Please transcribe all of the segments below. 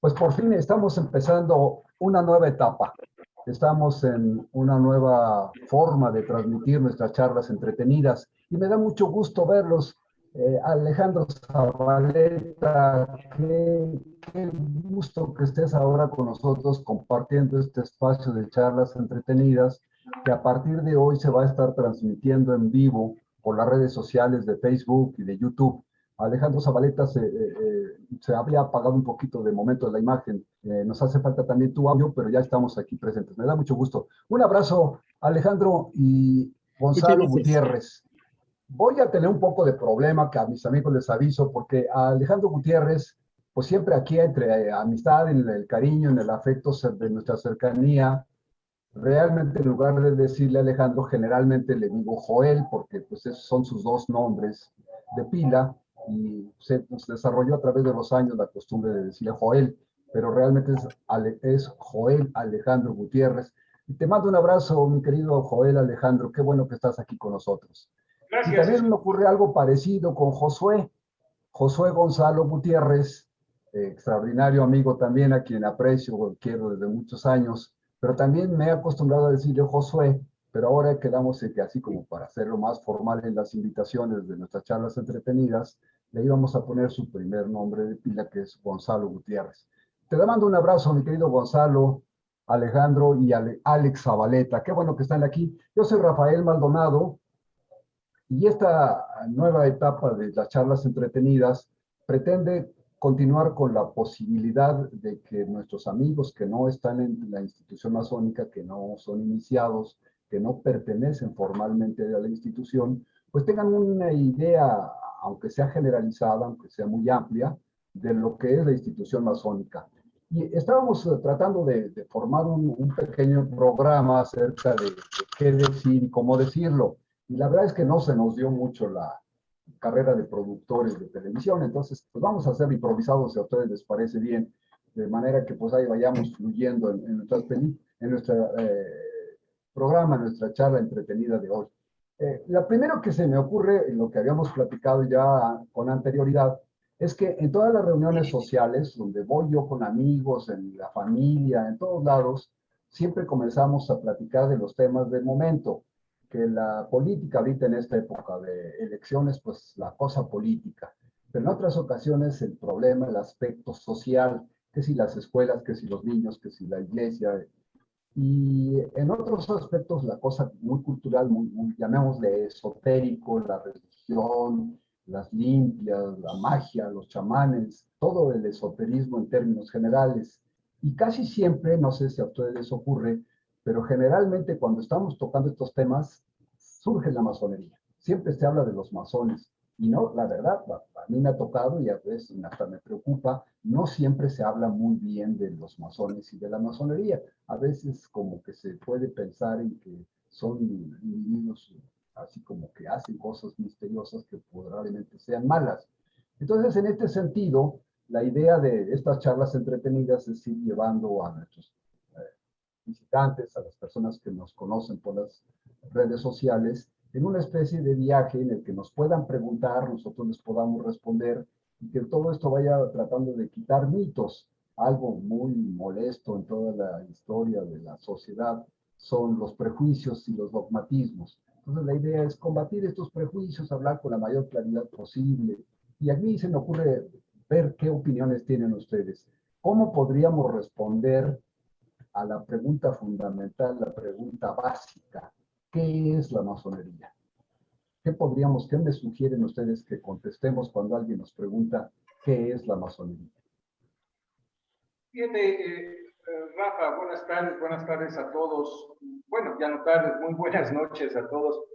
Pues por fin estamos empezando una nueva etapa. Estamos en una nueva forma de transmitir nuestras charlas entretenidas y me da mucho gusto verlos. Alejandro Zabaleta, qué gusto que estés ahora con nosotros compartiendo este espacio de charlas entretenidas que a partir de hoy se va a estar transmitiendo en vivo por las redes sociales de Facebook y de YouTube. Alejandro Zabaleta se había apagado un poquito de momento de la imagen. Nos hace falta también tu audio, pero ya estamos aquí presentes. Me da mucho gusto. Un abrazo, Alejandro y Muchas Gonzalo gracias. Gutiérrez. Voy a tener un poco de problema, que a mis amigos les aviso, porque a Alejandro Gutiérrez, pues siempre aquí entre amistad, en el cariño, en el afecto de nuestra cercanía, realmente en lugar de decirle Alejandro, generalmente le digo Joel, porque pues esos son sus dos nombres de pila, y se pues, desarrolló a través de los años la costumbre de decirle Joel, pero realmente es Joel Alejandro Gutiérrez. Y te mando un abrazo, mi querido Joel Alejandro, qué bueno que estás aquí con nosotros. Y Gracias. también me ocurre algo parecido con Josué Gonzalo Gutiérrez, extraordinario amigo también, a quien aprecio, quiero desde muchos años, pero también me he acostumbrado a decirle Josué, pero ahora quedamos en que así como para hacerlo más formal en las invitaciones de nuestras charlas entretenidas, le íbamos a poner su primer nombre de pila, que es Gonzalo Gutiérrez. Te mando un abrazo, mi querido Gonzalo, Alejandro y Alex Zabaleta. Qué bueno que están aquí. Yo soy Rafael Maldonado, y esta nueva etapa de las charlas entretenidas pretende continuar con la posibilidad de que nuestros amigos que no están en la institución masónica, que no son iniciados, que no pertenecen formalmente a la institución, pues tengan una idea, aunque sea generalizada, aunque sea muy amplia, de lo que es la institución masónica. Y estábamos tratando de formar un pequeño programa acerca de qué decir y cómo decirlo. Y la verdad es que no se nos dio mucho la carrera de productores de televisión, entonces pues vamos a hacer improvisados si a ustedes les parece bien, de manera que pues ahí vayamos fluyendo en nuestro programa, en nuestra charla entretenida de hoy. Lo primero que se me ocurre, en lo que habíamos platicado ya con anterioridad, es que en todas las reuniones sociales, donde voy yo con amigos, en la familia, en todos lados, siempre comenzamos a platicar de los temas del momento, que la política ahorita en esta época de elecciones, pues la cosa política, pero en otras ocasiones el problema, el aspecto social, que si las escuelas, que si los niños, que si la iglesia, y en otros aspectos la cosa muy cultural, llamémosle esotérico, la religión, las limpias, la magia, los chamanes, todo el esoterismo en términos generales. Y casi siempre, no sé si a ustedes les ocurre, pero generalmente cuando estamos tocando estos temas, surge la masonería. Siempre se habla de los masones. Y no, la verdad, a mí me ha tocado y a veces hasta me preocupa, no siempre se habla muy bien de los masones y de la masonería. A veces como que se puede pensar en que son individuos así como que hacen cosas misteriosas que probablemente sean malas. Entonces, en este sentido, la idea de estas charlas entretenidas es ir llevando a nuestros visitantes, a las personas que nos conocen por las redes sociales, en una especie de viaje en el que nos puedan preguntar, nosotros les podamos responder, y que todo esto vaya tratando de quitar mitos. Algo muy molesto en toda la historia de la sociedad son los prejuicios y los dogmatismos. Entonces la idea es combatir estos prejuicios, hablar con la mayor claridad posible. Y a mí se me ocurre ver qué opiniones tienen ustedes. ¿Cómo podríamos responder a la pregunta fundamental, la pregunta básica? ¿Qué es la masonería? ¿Qué me sugieren ustedes que contestemos cuando alguien nos pregunta qué es la masonería? Fíjate, Rafa, buenas tardes a todos. Bueno, ya no tardes, muy buenas noches a todos.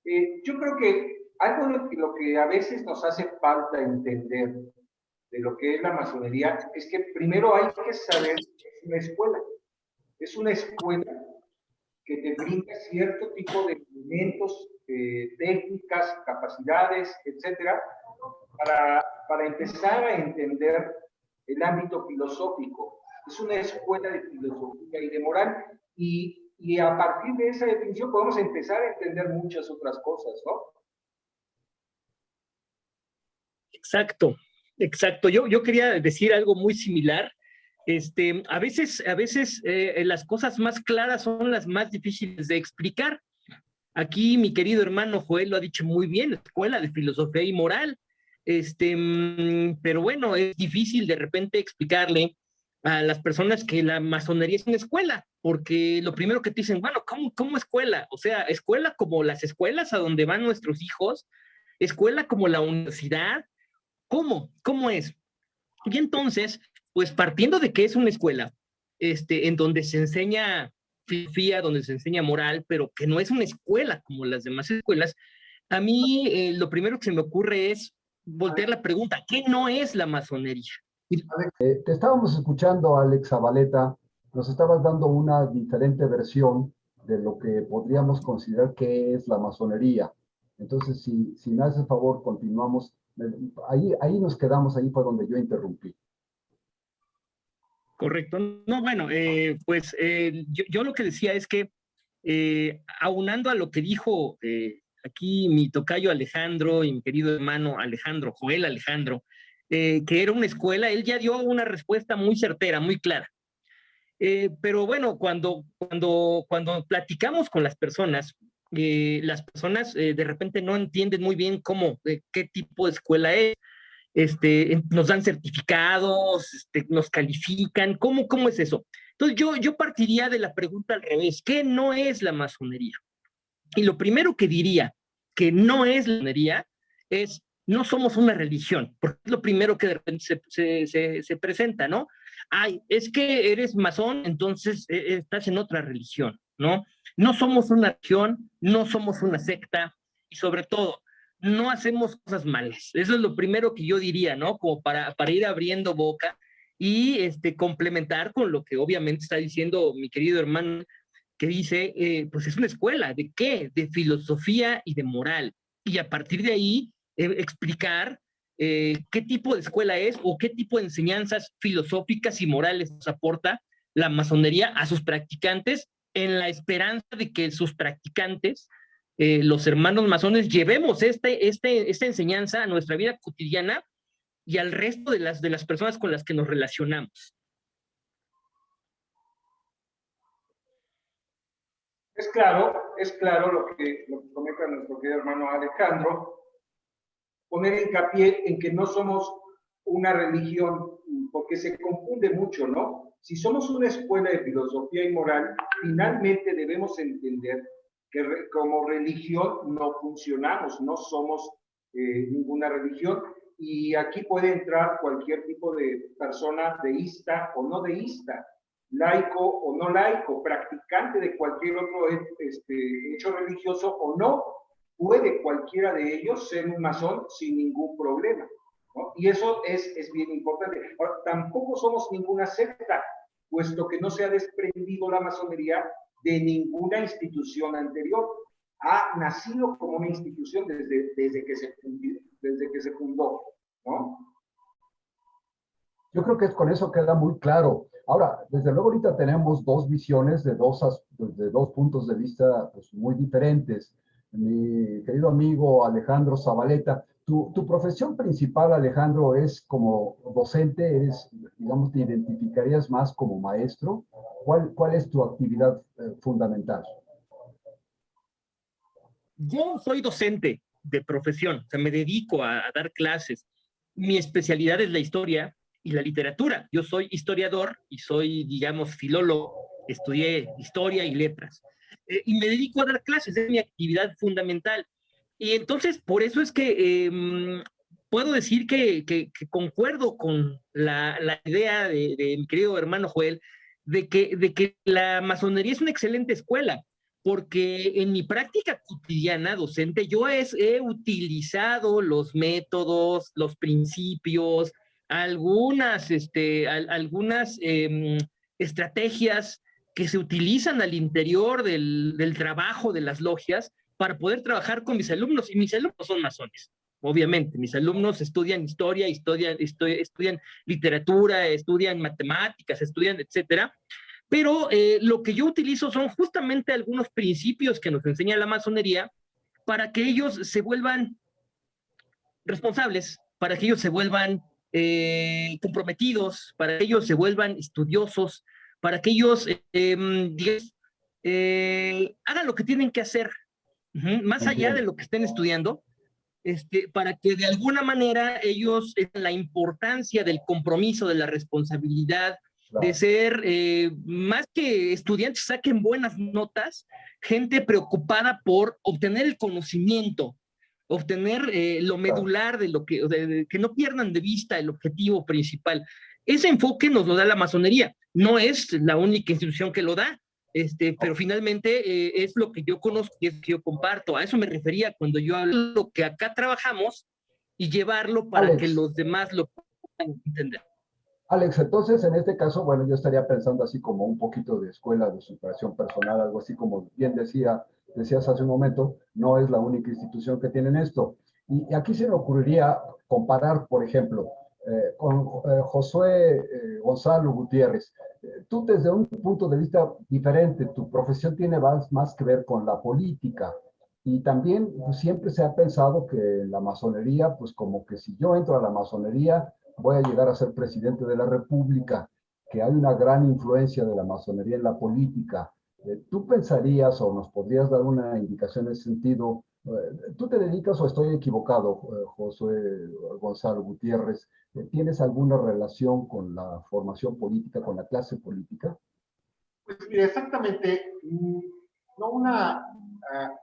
Yo creo que algo de lo que a veces nos hace falta entender de lo que es la masonería es que primero hay que saber que es una escuela. Es una escuela que te brinda cierto tipo de elementos, técnicas, capacidades, etcétera, para empezar a entender el ámbito filosófico. Es una escuela de filosofía y de moral, y a partir de esa definición podemos empezar a entender muchas otras cosas, ¿no? Exacto, exacto. Yo quería decir algo muy similar. A veces las cosas más claras son las más difíciles de explicar. Aquí mi querido hermano Joel lo ha dicho muy bien, escuela de filosofía y moral. Pero bueno, es difícil de repente explicarle a las personas que la masonería es una escuela, porque lo primero que te dicen, bueno, ¿cómo escuela? O sea, escuela como las escuelas a donde van nuestros hijos, escuela como la universidad, ¿cómo? ¿Cómo es? Y entonces, pues partiendo de que es una escuela, en donde se enseña filosofía, donde se enseña moral, pero que no es una escuela como las demás escuelas, a mí lo primero que se me ocurre es voltear la pregunta, ¿qué no es la masonería? Te estábamos escuchando, Alex Zabaleta, nos estabas dando una diferente versión de lo que podríamos considerar que es la masonería. Entonces, si me haces favor, continuamos. Ahí nos quedamos, ahí fue donde yo interrumpí. Correcto. No, bueno, pues yo lo que decía es que aunando a lo que dijo aquí mi tocayo Alejandro y mi querido hermano Alejandro, Joel Alejandro, que era una escuela, él ya dio una respuesta muy certera, muy clara. Pero bueno, cuando platicamos con las personas de repente no entienden muy bien qué tipo de escuela es. Nos dan certificados, nos califican, ¿cómo es eso? Entonces yo partiría de la pregunta al revés, ¿qué no es la masonería? Y lo primero que diría que no es la masonería es, no somos una religión, porque es lo primero que de repente se presenta, ¿no? Ay, es que eres masón, entonces estás en otra religión, ¿no? No somos una religión, no somos una secta, y sobre todo, no hacemos cosas malas. Eso es lo primero que yo diría, ¿no? Como para ir abriendo boca y complementar con lo que obviamente está diciendo mi querido hermano que dice, pues es una escuela, ¿de qué? De filosofía y de moral. Y a partir de ahí, explicar qué tipo de escuela es o qué tipo de enseñanzas filosóficas y morales nos aporta la masonería a sus practicantes en la esperanza de que sus practicantes, los hermanos masones, llevemos esta enseñanza a nuestra vida cotidiana y al resto de las personas con las que nos relacionamos. Es claro lo que comenta nuestro querido hermano Alejandro, poner hincapié en que no somos una religión, porque se confunde mucho, ¿no? Si somos una escuela de filosofía y moral, finalmente debemos entender que como religión no funcionamos, no somos ninguna religión, y aquí puede entrar cualquier tipo de persona deísta o no deísta, laico o no laico, practicante de cualquier otro hecho religioso o no, puede cualquiera de ellos ser un masón sin ningún problema, ¿no? Y eso es bien importante. Ahora, tampoco somos ninguna secta, puesto que no se ha desprendido la masonería de ninguna institución anterior. Ha nacido como una institución desde que se fundó, ¿no? Yo creo que con eso queda muy claro. Ahora, desde luego ahorita tenemos dos visiones de dos puntos de vista pues, muy diferentes. Mi querido amigo Alejandro Zabaleta, tu profesión principal, Alejandro, es como docente, digamos, te identificarías más como maestro. ¿Cuál es tu actividad fundamental? Yo soy docente de profesión, o sea, me dedico a dar clases. Mi especialidad es la historia y la literatura. Yo soy historiador y soy, digamos, filólogo. Estudié historia y letras. Y me dedico a dar clases, es mi actividad fundamental. Y entonces, por eso es que puedo decir que concuerdo con la idea de mi querido hermano Joel de que la masonería es una excelente escuela porque en mi práctica cotidiana docente yo he utilizado los métodos, los principios, algunas estrategias que se utilizan al interior del trabajo de las logias para poder trabajar con mis alumnos, y mis alumnos son masones. Obviamente, mis alumnos estudian historia, estudian literatura, estudian matemáticas, estudian, etcétera, pero lo que yo utilizo son justamente algunos principios que nos enseña la masonería para que ellos se vuelvan responsables, para que ellos se vuelvan comprometidos, para que ellos se vuelvan estudiosos, para que ellos hagan lo que tienen que hacer, más allá de lo que estén estudiando, para que de alguna manera ellos la importancia del compromiso, de la responsabilidad, de ser más que estudiantes, saquen buenas notas, gente preocupada por obtener el conocimiento, obtener lo medular de lo que no pierdan de vista el objetivo principal. Ese enfoque nos lo da la masonería, no es la única institución que lo da, pero finalmente es lo que yo conozco y es lo que yo comparto. A eso me refería cuando yo hablo de lo que acá trabajamos y llevarlo para que los demás lo puedan entender. Alex, entonces en este caso, bueno, yo estaría pensando así como un poquito de escuela de superación personal, algo así como bien decías hace un momento, no es la única institución que tienen esto. Y aquí se me ocurriría comparar, por ejemplo, con Josué Gonzalo Gutiérrez. Tú desde un punto de vista diferente, tu profesión tiene más que ver con la política. Y también pues, siempre se ha pensado que la masonería, pues como que si yo entro a la masonería, voy a llegar a ser presidente de la República, que hay una gran influencia de la masonería en la política. ¿Tú pensarías o nos podrías dar una indicación en ese sentido? ¿Tú te dedicas o estoy equivocado, Josué Gonzalo Gutiérrez? ¿Tienes alguna relación con la formación política, con la clase política? Pues mira, exactamente, no una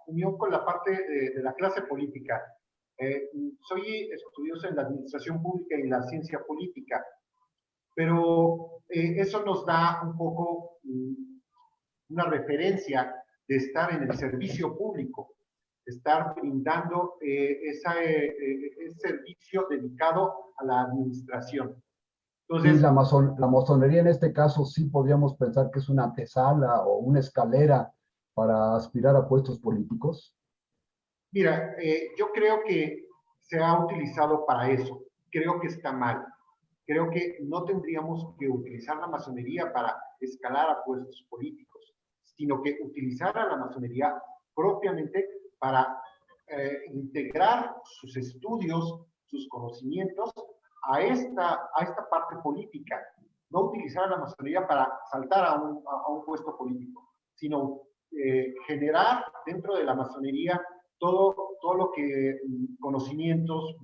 unión con la parte de la clase política. Soy estudioso en la administración pública y la ciencia política, pero eso nos da un poco una referencia de estar en el servicio público, de estar brindando ese servicio dedicado a la administración. Entonces, y la masonería en este caso sí podríamos pensar que es una antesala o una escalera para aspirar a puestos políticos. Mira, yo creo que se ha utilizado para eso. Creo que está mal. Creo que no tendríamos que utilizar la masonería para escalar a puestos políticos, sino que utilizar a la masonería propiamente para integrar sus estudios, sus conocimientos a esta parte política. No utilizar a la masonería para saltar a un puesto político, sino generar dentro de la masonería todo lo que conocimientos,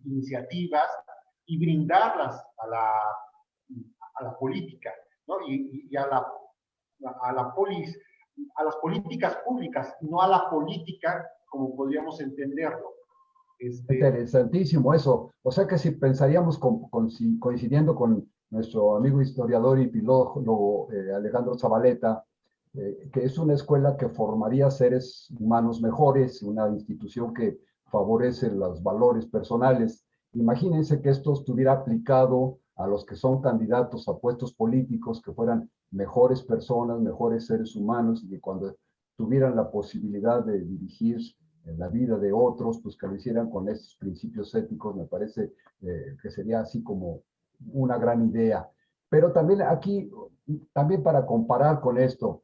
iniciativas, y brindarlas a la política, ¿no? y a las políticas públicas, no a la política como podríamos entenderlo. Interesantísimo eso. O sea que si pensaríamos coincidiendo con nuestro amigo historiador y filólogo Alejandro Zavaleta, que es una escuela que formaría seres humanos mejores, una institución que favorece los valores personales. Imagínense que esto estuviera aplicado a los que son candidatos a puestos políticos, que fueran mejores personas, mejores seres humanos, y que cuando tuvieran la posibilidad de dirigir en la vida de otros, pues que lo hicieran con estos principios éticos, me parece que sería así como una gran idea. Pero también aquí, también para comparar con esto,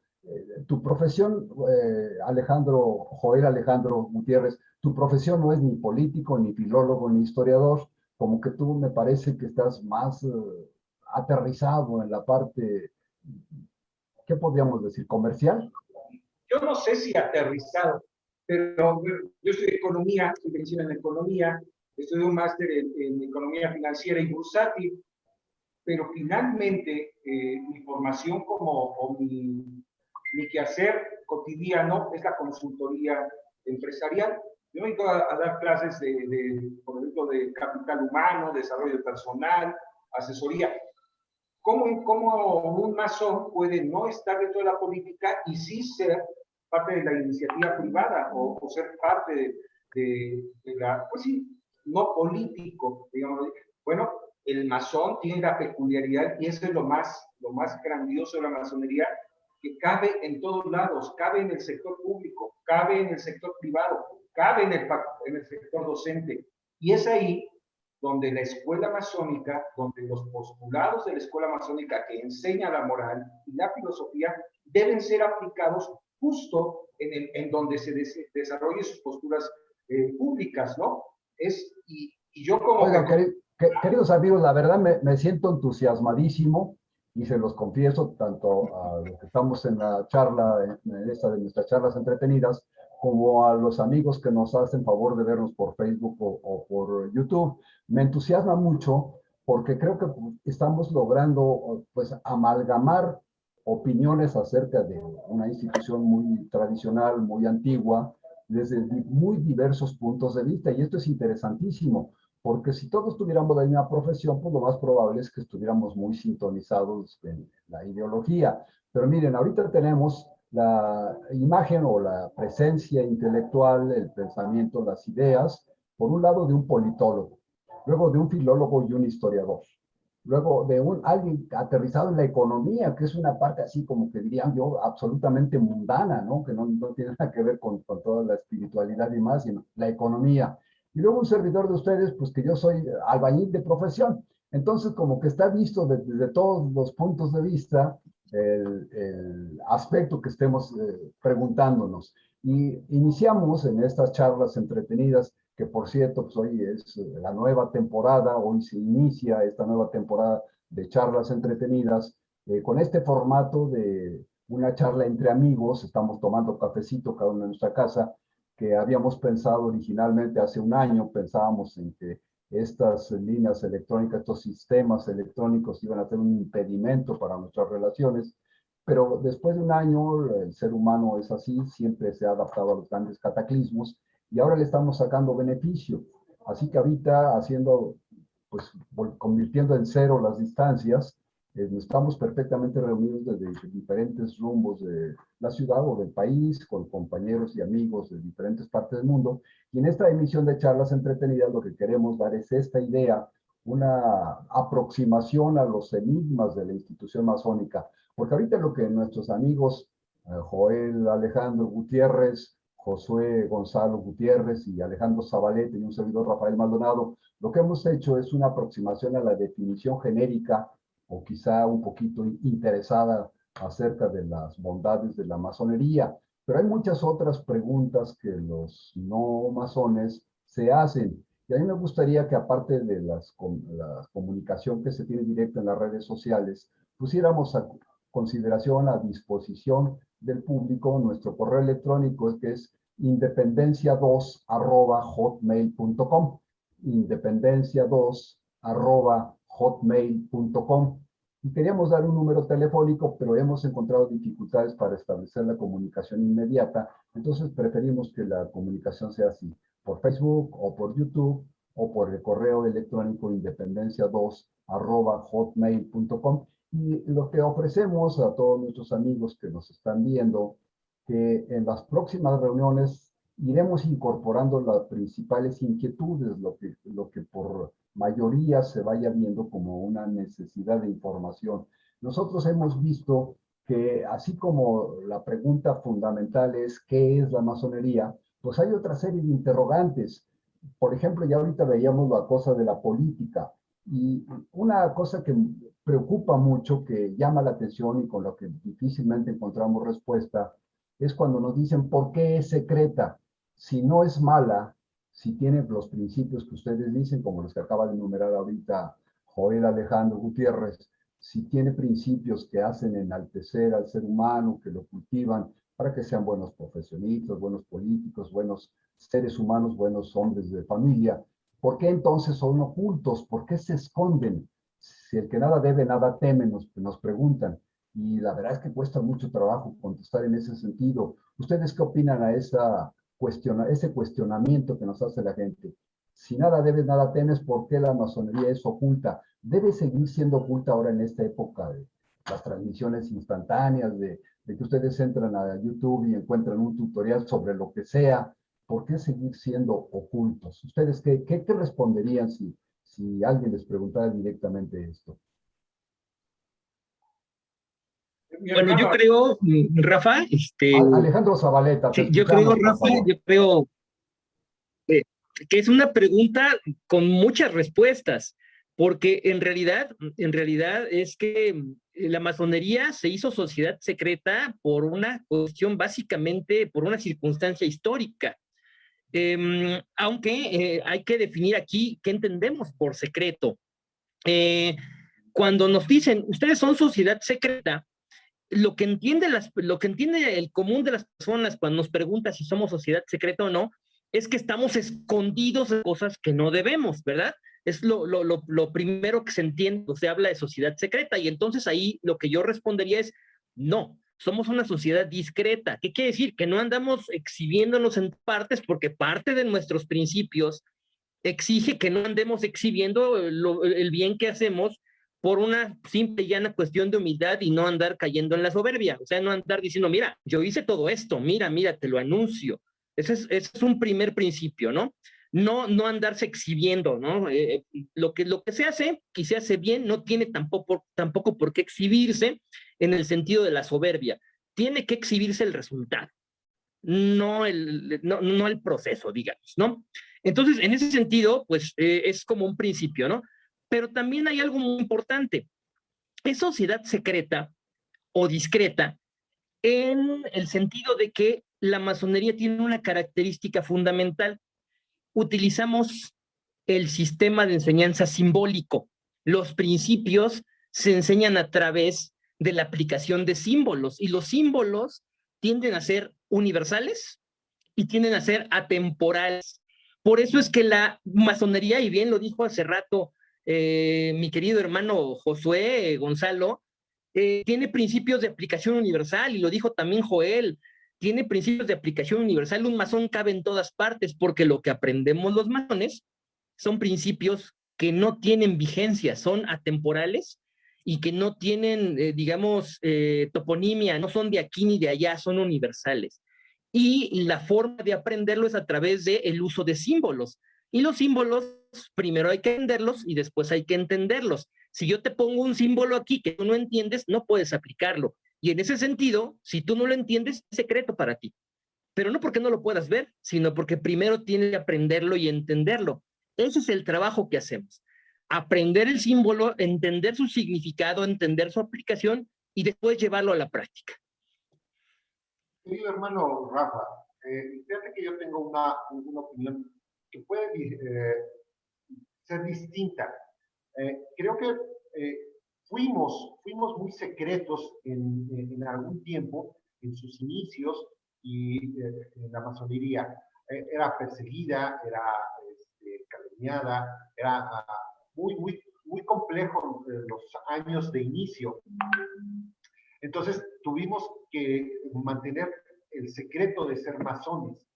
tu profesión, Joel Alejandro Gutiérrez, tu profesión no es ni político, ni filólogo, ni historiador, como que tú me parece que estás más aterrizado en la parte, ¿qué podríamos decir? ¿Comercial? Yo no sé si aterrizado, pero yo estudié economía, soy licenciado en economía, estudié un máster en economía financiera y bursátil, pero finalmente mi formación o mi quehacer cotidiano es la consultoría empresarial. Yo me dedico a dar clases por ejemplo, de capital humano, desarrollo personal, asesoría. ¿Cómo un masón puede no estar dentro de la política y sí ser parte de la iniciativa privada o ser parte de la, pues sí, no político, digamos? Bueno, el masón tiene la peculiaridad, y eso es lo más grandioso de la masonería, que cabe en todos lados, cabe en el sector público, cabe en el sector privado, cabe en el sector docente. Y es ahí donde la escuela masónica, donde los postulados de la escuela masónica que enseña la moral y la filosofía deben ser aplicados justo en donde se desarrollen sus posturas públicas, ¿no? Y yo como... Oiga, Queridos amigos, la verdad me siento entusiasmadísimo y se los confieso tanto a los que estamos en la charla, en esta de nuestras charlas entretenidas, como a los amigos que nos hacen favor de vernos por Facebook o por YouTube. Me entusiasma mucho porque creo que estamos logrando pues amalgamar opiniones acerca de una institución muy tradicional, muy antigua, desde muy diversos puntos de vista, y esto es interesantísimo, porque si todos tuviéramos la misma profesión, pues lo más probable es que estuviéramos muy sintonizados en la ideología. Pero miren, ahorita tenemos la imagen o la presencia intelectual, el pensamiento, las ideas, por un lado de un politólogo, luego de un filólogo y un historiador, luego de alguien aterrizado en la economía, que es una parte así como que dirían yo absolutamente mundana, ¿no? Que no tiene nada que ver con toda la espiritualidad y más, sino la economía. Y luego un servidor de ustedes, pues que yo soy albañil de profesión. Entonces, como que está visto desde todos los puntos de vista el aspecto que estemos preguntándonos. Y iniciamos en estas charlas entretenidas, que por cierto, pues hoy es la nueva temporada, hoy se inicia esta nueva temporada de charlas entretenidas, con este formato de una charla entre amigos. Estamos tomando cafecito cada uno en nuestra casa, que habíamos pensado originalmente hace un año. Pensábamos en que estas líneas electrónicas, estos sistemas electrónicos iban a ser un impedimento para nuestras relaciones, pero después de un año el ser humano es así, siempre se ha adaptado a los grandes cataclismos y ahora le estamos sacando beneficio. Así que ahorita haciendo, pues convirtiendo en cero las distancias, estamos perfectamente reunidos desde diferentes rumbos de la ciudad o del país, con compañeros y amigos de diferentes partes del mundo. Y en esta emisión de charlas entretenidas lo que queremos dar es esta idea, una aproximación a los enigmas de la institución masónica. Porque ahorita lo que nuestros amigos Joel Alejandro Gutiérrez, Josué Gonzalo Gutiérrez y Alejandro Zabaleta y un servidor Rafael Maldonado, lo que hemos hecho es una aproximación a la definición genérica o quizá un poquito interesada acerca de las bondades de la masonería. Pero hay muchas otras preguntas que los no masones se hacen. Y a mí me gustaría que aparte de la comunicación que se tiene directa en las redes sociales, pusiéramos a consideración, a disposición del público, nuestro correo electrónico, que es independencia2@hotmail.com, independencia2@hotmail.com. Y queríamos dar un número telefónico, pero hemos encontrado dificultades para establecer la comunicación inmediata, entonces preferimos que la comunicación sea así, por Facebook o por YouTube o por el correo electrónico independencia2@hotmail.com. Y lo que ofrecemos a todos nuestros amigos que nos están viendo, que en las próximas reuniones iremos incorporando las principales inquietudes, lo que por mayoría se vaya viendo como una necesidad de información. Nosotros hemos visto que así como la pregunta fundamental es ¿qué es la masonería? Pues hay otra serie de interrogantes. Por ejemplo, ya ahorita veíamos la cosa de la política, y una cosa que preocupa mucho, que llama la atención y con lo que difícilmente encontramos respuesta, es cuando nos dicen ¿por qué es secreta? Si no es mala, si tiene los principios que ustedes dicen, como los que acaba de enumerar ahorita Joel Alejandro Gutiérrez, si tiene principios que hacen enaltecer al ser humano, que lo cultivan para que sean buenos profesionistas, buenos políticos, buenos seres humanos, buenos hombres de familia, ¿por qué entonces son ocultos? ¿Por qué se esconden? Si el que nada debe, nada teme, nos preguntan. Y la verdad es que cuesta mucho trabajo contestar en ese sentido. ¿Ustedes qué opinan a ese cuestionamiento que nos hace la gente? Si nada debes, nada temes, ¿por qué la masonería es oculta? ¿Debe seguir siendo oculta ahora en esta época de las transmisiones instantáneas, de que ustedes entran a YouTube y encuentran un tutorial sobre lo que sea? ¿Por qué seguir siendo ocultos? ¿Ustedes qué responderían si alguien les preguntara directamente esto? Bueno, yo creo, Rafa, Alejandro Zabaleta, te sí, yo creo, escuchamos, por Rafa, favor. yo creo eh, que es una pregunta con muchas respuestas, porque en realidad es que la masonería se hizo sociedad secreta por una cuestión, básicamente por una circunstancia histórica. Aunque hay que definir aquí qué entendemos por secreto. Cuando nos dicen, ustedes son sociedad secreta, lo que entiende el común de las personas cuando nos pregunta si somos sociedad secreta o no, es que estamos escondidos de cosas que no debemos, ¿verdad? Es lo primero que se entiende cuando se habla de sociedad secreta. Y entonces ahí lo que yo respondería es, no, somos una sociedad discreta. ¿Qué quiere decir? Que no andamos exhibiéndonos en partes porque parte de nuestros principios exige que no andemos exhibiendo el bien que hacemos por una simple y llana cuestión de humildad y no andar cayendo en la soberbia. O sea, no andar diciendo, mira, yo hice todo esto, mira, te lo anuncio. Ese es un primer principio, ¿no? No andarse exhibiendo, ¿no? Lo que se hace, y se hace bien, no tiene tampoco por qué exhibirse en el sentido de la soberbia. Tiene que exhibirse el resultado, no el proceso, digamos, ¿no? Entonces, en ese sentido, pues es como un principio, ¿no? Pero también hay algo muy importante. Es sociedad secreta o discreta en el sentido de que la masonería tiene una característica fundamental. Utilizamos el sistema de enseñanza simbólico. Los principios se enseñan a través de la aplicación de símbolos y los símbolos tienden a ser universales y tienden a ser atemporales. Por eso es que la masonería, y bien lo dijo hace rato mi querido hermano Josué Gonzalo, tiene principios de aplicación universal, y lo dijo también Joel, tiene principios de aplicación universal. Un masón cabe en todas partes, porque lo que aprendemos los masones son principios que no tienen vigencia, son atemporales y que no tienen, digamos, toponimia, no son de aquí ni de allá, son universales. Y la forma de aprenderlo es a través del uso de símbolos. Y los símbolos, primero hay que entenderlos y después hay que entenderlos. Si yo te pongo un símbolo aquí que tú no entiendes, no puedes aplicarlo. Y en ese sentido, si tú no lo entiendes, es secreto para ti. Pero no porque no lo puedas ver, sino porque primero tienes que aprenderlo y entenderlo. Ese es el trabajo que hacemos. Aprender el símbolo, entender su significado, entender su aplicación y después llevarlo a la práctica. Querido hermano Rafa, fíjate que yo tengo una opinión que puede ser distinta. Creo que fuimos muy secretos en algún tiempo, en sus inicios, y en la masonería. Era perseguida, era calumniada, era muy complejo los años de inicio. Entonces tuvimos que mantener el secreto de ser masones.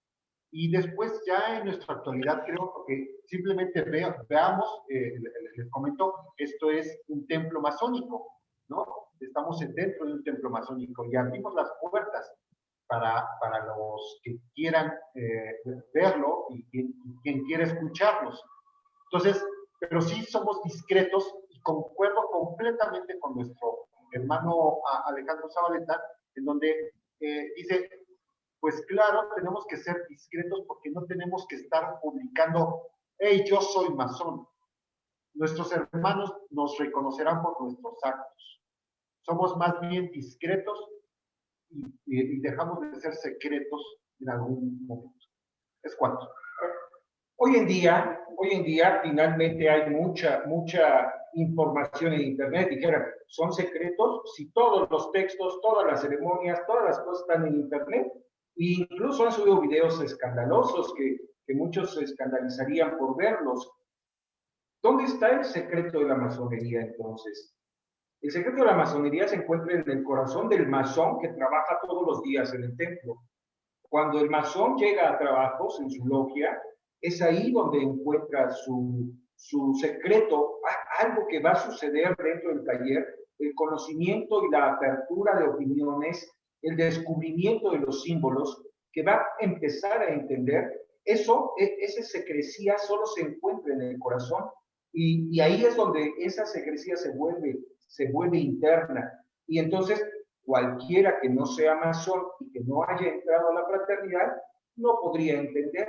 Y después ya en nuestra actualidad creo que simplemente veamos, les comento, esto es un templo masónico, ¿no? Estamos dentro de un templo masónico y abrimos las puertas para los que quieran verlo y quien quiera escucharnos. Entonces, pero sí somos discretos y concuerdo completamente con nuestro hermano Alejandro Zabaleta, en donde dice, pues claro, tenemos que ser discretos porque no tenemos que estar publicando, hey, yo soy masón. Nuestros hermanos nos reconocerán por nuestros actos. Somos más bien discretos y dejamos de ser secretos en algún momento. Es cuanto. Hoy en día, finalmente hay mucha información en Internet. Dijeran, ¿son secretos? Si todos los textos, todas las ceremonias, todas las cosas están en Internet. E incluso han subido videos escandalosos que muchos se escandalizarían por verlos. ¿Dónde está el secreto de la masonería entonces? El secreto de la masonería se encuentra en el corazón del masón que trabaja todos los días en el templo. Cuando el masón llega a trabajos en su logia, es ahí donde encuentra su secreto, algo que va a suceder dentro del taller, el conocimiento y la apertura de opiniones, el descubrimiento de los símbolos, que va a empezar a entender. Esa secrecía solo se encuentra en el corazón y ahí es donde esa secrecía se vuelve interna. Y entonces cualquiera que no sea masón y que no haya entrado a la fraternidad no podría entender.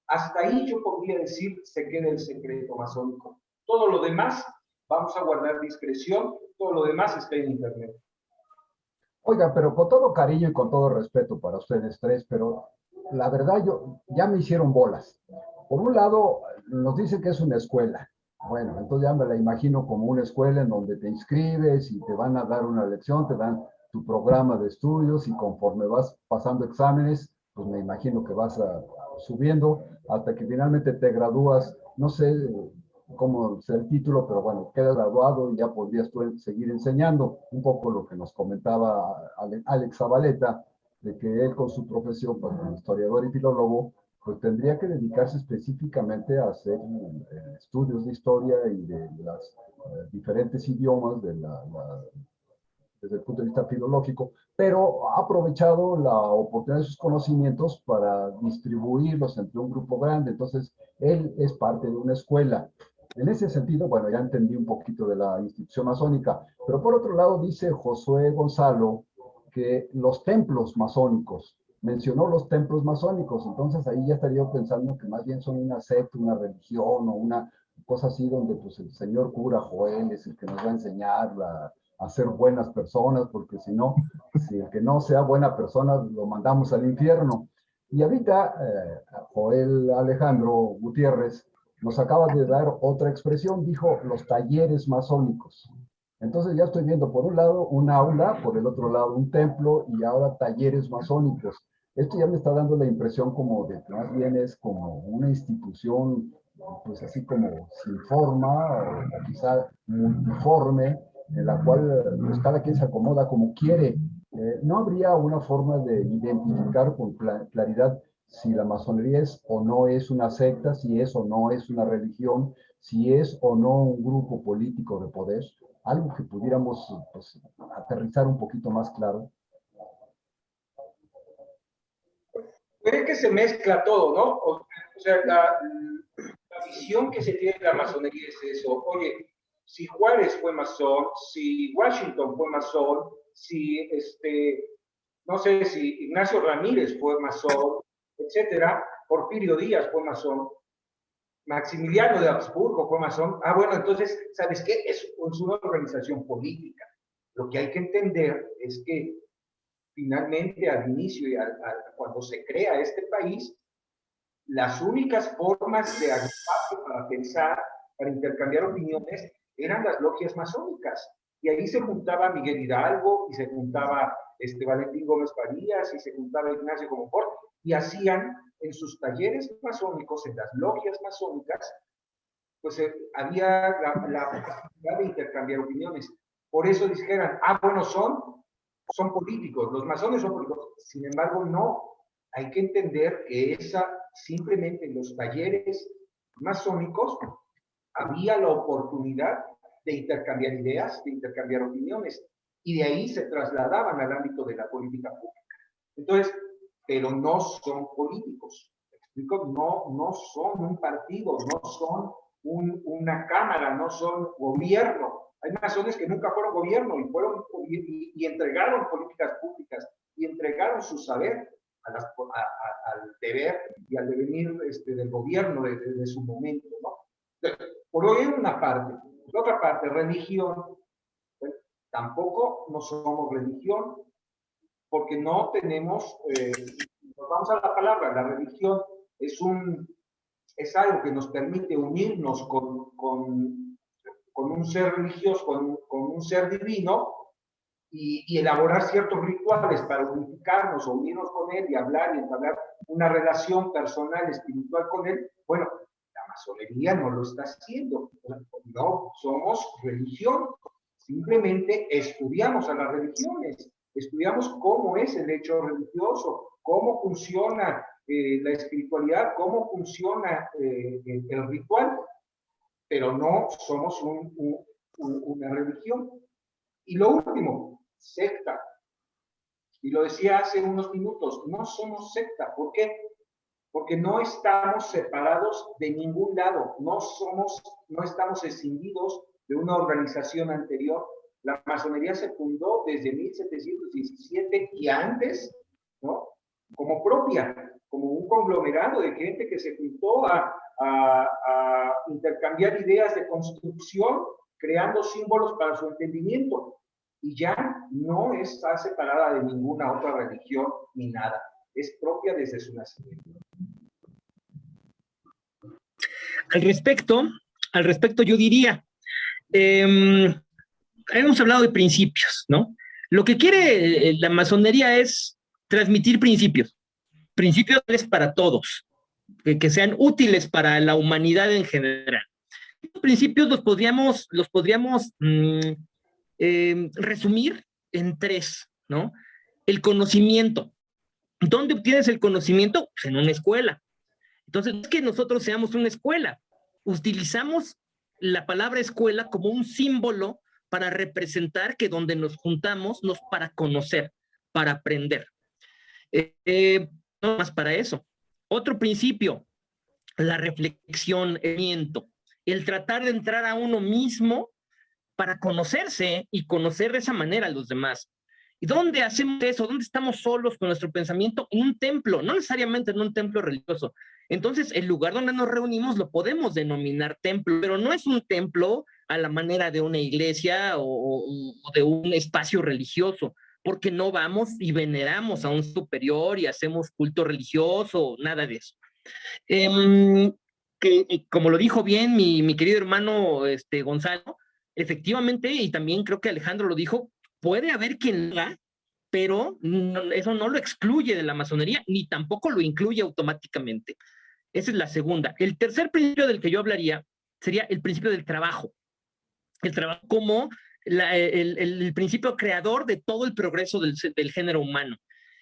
Hasta ahí yo podría decir se queda el secreto masónico. Todo lo demás vamos a guardar discreción, todo lo demás está en Internet. Oiga, pero con todo cariño y con todo respeto para ustedes tres, pero la verdad, ya me hicieron bolas. Por un lado, nos dicen que es una escuela. Bueno, entonces ya me la imagino como una escuela en donde te inscribes y te van a dar una lección, te dan tu programa de estudios y conforme vas pasando exámenes, pues me imagino que vas subiendo hasta que finalmente te gradúas. No sé cómo es el título, pero bueno, quedas graduado y ya podrías tú seguir enseñando. Un poco lo que nos comentaba Alex Zabaleta, de que él con su profesión, pues, como historiador y filólogo, pues tendría que dedicarse específicamente a hacer estudios de historia y de los diferentes idiomas desde el punto de vista filológico, pero ha aprovechado la oportunidad de sus conocimientos para distribuirlos entre un grupo grande. Entonces, él es parte de una escuela. En ese sentido, bueno, ya entendí un poquito de la institución masónica, pero por otro lado dice Josué Gonzalo que los templos masónicos, mencionó los templos masónicos, entonces ahí ya estaría pensando que más bien son una secta, una religión o una cosa así donde pues el señor cura Joel es el que nos va a enseñar a ser buenas personas, porque si no, si el que no sea buena persona lo mandamos al infierno. Y ahorita Joel Alejandro Gutiérrez nos acaba de dar otra expresión, dijo los talleres masónicos. Entonces ya estoy viendo por un lado un aula, por el otro lado un templo y ahora talleres masónicos. Esto ya me está dando la impresión como de que más bien es como una institución, pues así como sin forma o quizá multiforme, en la cual pues cada quien se acomoda como quiere. ¿No habría una forma de identificar con claridad si la masonería es o no es una secta, si es o no es una religión, si es o no un grupo político de poder? Algo que pudiéramos pues, aterrizar un poquito más claro. Creo que se mezcla todo, ¿no? O sea, la visión que se tiene de la masonería es eso. Oye, si Juárez fue masón, si Washington fue masón, si no sé si Ignacio Ramírez fue masón, etcétera, Porfirio Díaz fue masón, Maximiliano de Habsburgo fue masón. Ah, bueno, entonces, ¿sabes qué? Es una organización política. Lo que hay que entender es que finalmente al inicio y cuando se crea este país, las únicas formas de agruparse para pensar, para intercambiar opiniones, eran las logias masónicas. Y ahí se juntaba Miguel Hidalgo, y se juntaba Valentín Gómez Farías, y se juntaba Ignacio Comonfort, y hacían en sus talleres masónicos, en las logias masónicas, pues había la posibilidad de intercambiar opiniones. Por eso dijeran, ah, bueno, son políticos, los masones son políticos. Sin embargo, no. Hay que entender que simplemente en los talleres masónicos había la oportunidad de intercambiar ideas, de intercambiar opiniones, y de ahí se trasladaban al ámbito de la política pública. Entonces, pero no son políticos. ¿Me explico? No son un partido, no son una cámara, no son gobierno. Hay masones que nunca fueron gobierno y entregaron políticas públicas y entregaron su saber al deber y al devenir del gobierno de su momento, ¿no? Por hoy en una parte. Por otra parte, religión. Bueno, tampoco no somos religión porque no tenemos, vamos a la palabra, la religión es algo que nos permite unirnos con un ser religioso, con un ser divino, y elaborar ciertos rituales para unificarnos o unirnos con él y hablar y entablar una relación personal, espiritual con él. Bueno, la masonería no lo está haciendo. No somos religión, simplemente estudiamos a las religiones, estudiamos cómo es el hecho religioso, cómo funciona la espiritualidad, cómo funciona el ritual, pero no somos una religión. Y lo último, secta. Y lo decía hace unos minutos, no somos secta. ¿Por qué? Porque no estamos separados de ningún lado, no estamos escindidos de una organización anterior. La masonería se fundó desde 1717 y antes, ¿no? Como propia, como un conglomerado de gente que se juntó a intercambiar ideas de construcción, creando símbolos para su entendimiento. Y ya no está separada de ninguna otra religión ni nada. es propia desde su nacimiento. Al respecto yo diría, hemos hablado de principios, ¿no? Lo que quiere la masonería es transmitir principios para todos, que sean útiles para la humanidad en general. Estos principios los podríamos resumir en tres, ¿no? El conocimiento. ¿Dónde obtienes el conocimiento? Pues en una escuela. Entonces, no es que nosotros seamos una escuela. Utilizamos la palabra escuela como un símbolo para representar que donde nos juntamos, para conocer, para aprender. No más para eso. Otro principio, la reflexión, el tratar de entrar a uno mismo para conocerse y conocer de esa manera a los demás. ¿Y dónde hacemos eso? ¿Dónde estamos solos con nuestro pensamiento? En un templo, no necesariamente en un templo religioso. Entonces, el lugar donde nos reunimos lo podemos denominar templo, pero no es un templo a la manera de una iglesia o de un espacio religioso, porque no vamos y veneramos a un superior y hacemos culto religioso, nada de eso. Como lo dijo bien mi querido hermano Gonzalo, efectivamente, y también creo que Alejandro lo dijo, puede haber quien lo haga, pero eso no lo excluye de la masonería, ni tampoco lo incluye automáticamente. Esa es la segunda. El tercer principio del que yo hablaría sería el principio del trabajo. El trabajo como el principio creador de todo el progreso del género humano.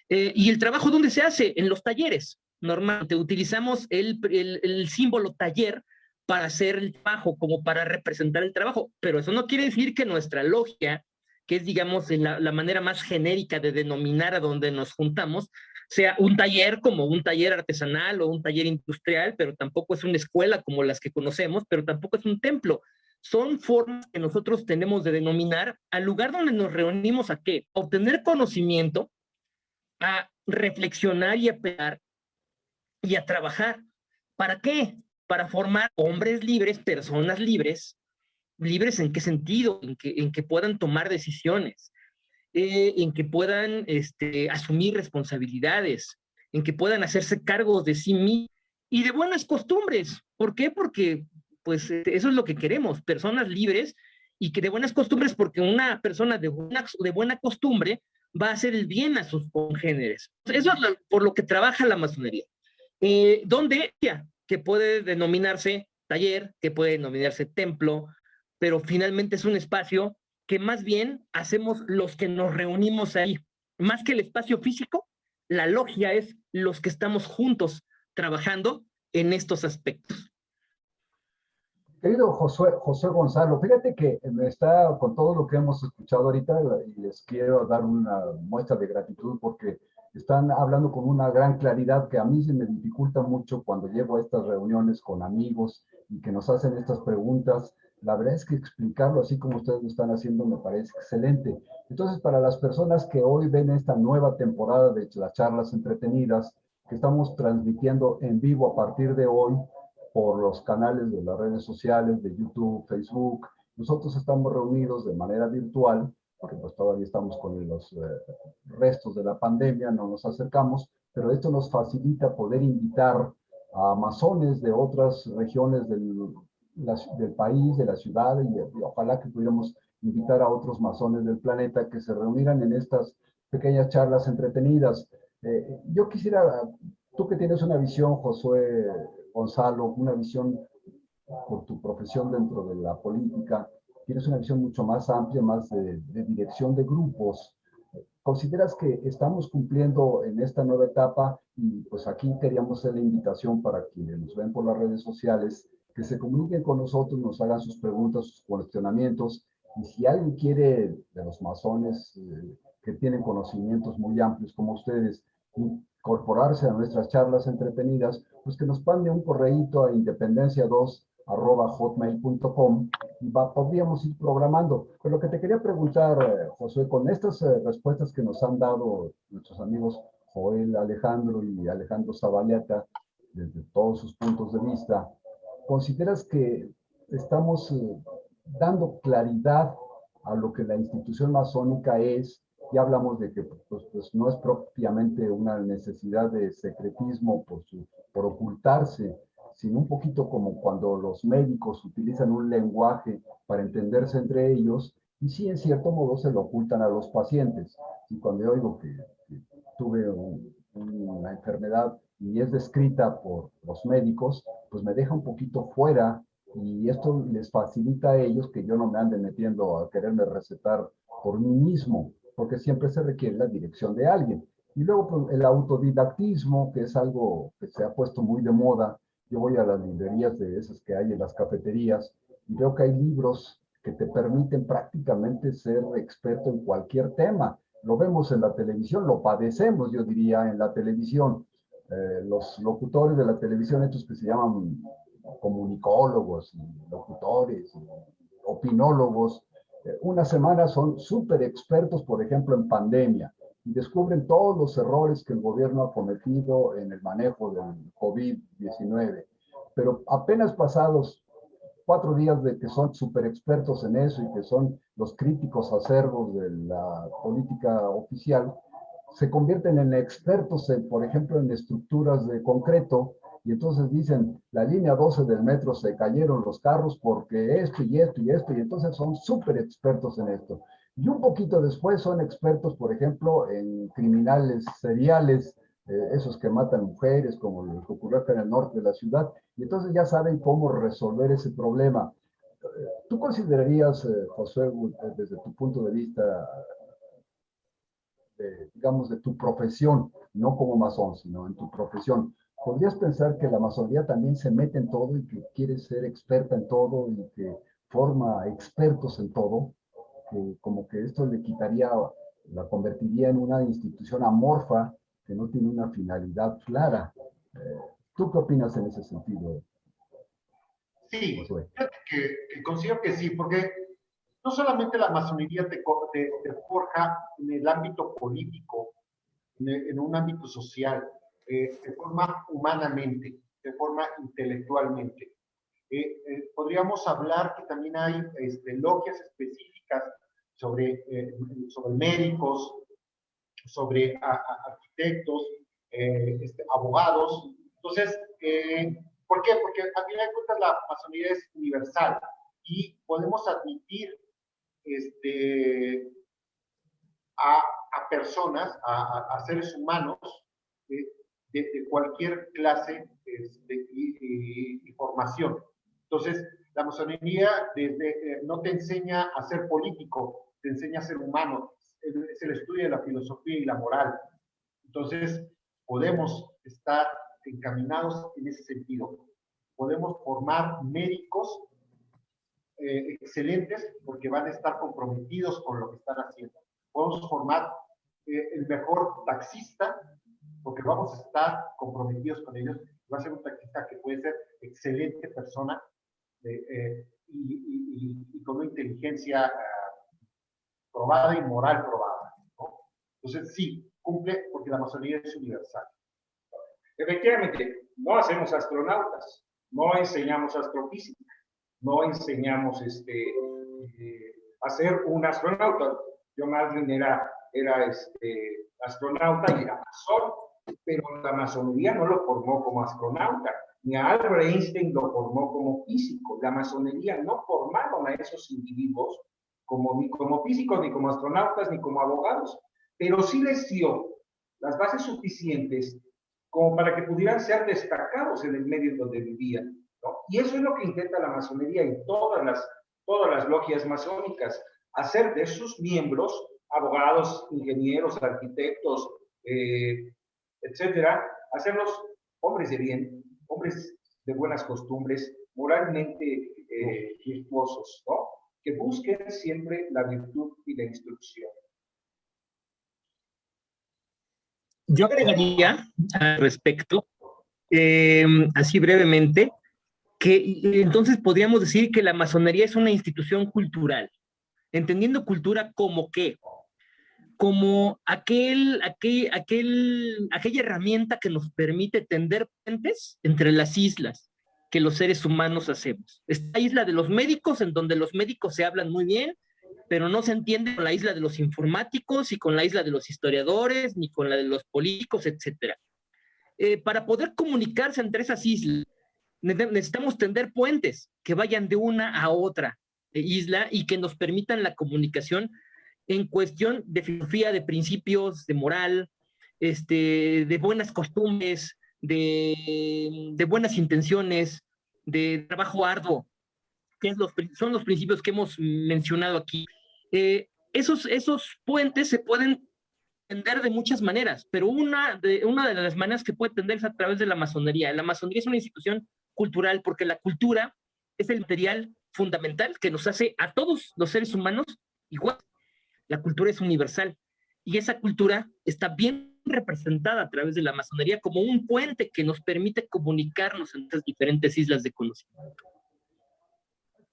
¿Y el trabajo dónde se hace? En los talleres. Normalmente utilizamos el símbolo taller para hacer el trabajo, como para representar el trabajo, pero eso no quiere decir que nuestra logia, que es, digamos, la manera más genérica de denominar a donde nos juntamos, sea un taller como un taller artesanal o un taller industrial, pero tampoco es una escuela como las que conocemos, pero tampoco es un templo. Son formas que nosotros tenemos de denominar al lugar donde nos reunimos a qué? A obtener conocimiento, a reflexionar y a pensar y a trabajar. ¿Para qué? Para formar hombres libres, personas libres. ¿Libres en qué sentido? En que puedan tomar decisiones, en que puedan asumir responsabilidades, en que puedan hacerse cargo de sí mismos y de buenas costumbres. ¿Por qué? Porque pues eso es lo que queremos, personas libres y que de buenas costumbres, porque una persona de buena costumbre va a hacer el bien a sus congéneres. Eso es por lo que trabaja la masonería. ¿Dónde? Que puede denominarse taller, que puede denominarse templo, pero finalmente es un espacio que más bien hacemos los que nos reunimos ahí. Más que el espacio físico, la logia es los que estamos juntos trabajando en estos aspectos. Querido José Gonzalo, fíjate que me está con todo lo que hemos escuchado ahorita y les quiero dar una muestra de gratitud porque están hablando con una gran claridad que a mí se me dificulta mucho cuando llego a estas reuniones con amigos y que nos hacen estas preguntas. La verdad es que explicarlo así como ustedes lo están haciendo me parece excelente. Entonces, para las personas que hoy ven esta nueva temporada de las charlas entretenidas que estamos transmitiendo en vivo a partir de hoy, por los canales de las redes sociales, de YouTube, Facebook. Nosotros estamos reunidos de manera virtual, porque pues todavía estamos con los restos de la pandemia, no nos acercamos, pero esto nos facilita poder invitar a masones de otras regiones del país, de la ciudad, y ojalá que pudiéramos invitar a otros masones del planeta que se reunieran en estas pequeñas charlas entretenidas. Yo quisiera, tú que tienes una visión, Josué Gonzalo, una visión por tu profesión dentro de la política, tienes una visión mucho más amplia, más de dirección de grupos. ¿Consideras que estamos cumpliendo en esta nueva etapa? Y pues aquí queríamos hacer la invitación para quienes nos ven por las redes sociales, que se comuniquen con nosotros, nos hagan sus preguntas, sus cuestionamientos. Y si alguien quiere de los masones que tienen conocimientos muy amplios como ustedes, incorporarse a nuestras charlas entretenidas, pues que nos mande un correíto a independencia2@hotmail.com y podríamos ir programando. Pero lo que te quería preguntar, José, con estas respuestas que nos han dado nuestros amigos Joel Alejandro y Alejandro Zabaleta, desde todos sus puntos de vista, ¿consideras que estamos dando claridad a lo que la institución masónica es ya hablamos de que pues no es propiamente una necesidad de secretismo por ocultarse, sino un poquito como cuando los médicos utilizan un lenguaje para entenderse entre ellos, y sí, en cierto modo se lo ocultan a los pacientes. Y cuando yo oigo que tuve una enfermedad y es descrita por los médicos, pues me deja un poquito fuera, y esto les facilita a ellos que yo no me ande metiendo a quererme recetar por mí mismo, porque siempre se requiere la dirección de alguien. Y luego pues, el autodidactismo, que es algo que se ha puesto muy de moda. Yo voy a las librerías de esas que hay en las cafeterías y veo que hay libros que te permiten prácticamente ser experto en cualquier tema. Lo vemos en la televisión, lo padecemos, yo diría, en la televisión. Los locutores de la televisión, estos que se llaman comunicólogos, y locutores, y opinólogos, una semana son súper expertos, por ejemplo, en pandemia, y descubren todos los errores que el gobierno ha cometido en el manejo del COVID-19. Pero apenas pasados 4 días de que son súper expertos en eso y que son los críticos acervos de la política oficial, se convierten en expertos, por ejemplo, en estructuras de concreto, y entonces dicen, la línea 12 del metro se cayeron los carros porque esto y esto y esto, y entonces son súper expertos en esto. Y un poquito después son expertos, por ejemplo, en criminales seriales, esos que matan mujeres, como lo que ocurrió acá en el norte de la ciudad, y entonces ya saben cómo resolver ese problema. ¿Tú considerarías, José, desde tu punto de vista, digamos, de tu profesión, no como masón, sino en tu profesión, podrías pensar que la masonería también se mete en todo y que quiere ser experta en todo y que forma expertos en todo, que como que esto le quitaría, la convertiría en una institución amorfa que no tiene una finalidad clara? ¿Tú qué opinas en ese sentido, Sí, Josué? que considero que sí, porque no solamente la masonería te forja en el ámbito político, en un ámbito social, te forma humanamente, te forma intelectualmente. Podríamos hablar que también hay logias específicas sobre médicos, sobre arquitectos, abogados. Entonces, ¿por qué? Porque a final de cuentas la masonería es universal y podemos admitir a personas, a seres humanos de cualquier clase y formación. Entonces, la masonería no te enseña a ser político, te enseña a ser humano, es el estudio de la filosofía y la moral. Entonces, podemos estar encaminados en ese sentido. Podemos formar médicos excelentes porque van a estar comprometidos con lo que están haciendo. Podemos formar el mejor taxista porque vamos a estar comprometidos con ellos. Va a ser un taxista que puede ser excelente persona y con una inteligencia probada y moral probada, ¿no? Entonces, sí, cumple porque la masonería es universal. Efectivamente, no hacemos astronautas, no enseñamos astrofísica, no enseñamos a ser un astronauta. Yo más bien era astronauta y era masón, pero la masonería no lo formó como astronauta, ni a Albert Einstein lo formó como físico. La masonería no formaron a esos individuos ni como físicos, ni como astronautas, ni como abogados, pero sí les dio las bases suficientes como para que pudieran ser destacados en el medio en donde vivían, ¿no? Y eso es lo que intenta la masonería y todas las logias masónicas, hacer de sus miembros abogados, ingenieros, arquitectos, etcétera, hacerlos hombres de bien, hombres de buenas costumbres, moralmente virtuosos, ¿no? Que busquen siempre la virtud y la instrucción. Yo agregaría al respecto, así brevemente, que entonces podríamos decir que la masonería es una institución cultural, entendiendo cultura como qué, como aquella herramienta que nos permite tender puentes entre las islas que los seres humanos hacemos. Esta isla de los médicos, en donde los médicos se hablan muy bien pero no se entiende con la isla de los informáticos y con la isla de los historiadores, ni con la de los políticos, etcétera. Para poder comunicarse entre esas islas, necesitamos tender puentes que vayan de una a otra isla y que nos permitan la comunicación en cuestión de filosofía, de principios, de moral, de buenas costumbres, de buenas intenciones, de trabajo arduo, que son los principios que hemos mencionado aquí. Esos puentes se pueden tender de muchas maneras, pero una de las maneras que puede tender es a través de la masonería. La masonería es una institución cultural porque la cultura es el material fundamental que nos hace a todos los seres humanos igual. La cultura es universal y esa cultura está bien representada a través de la masonería como un puente que nos permite comunicarnos en estas diferentes islas de conocimiento.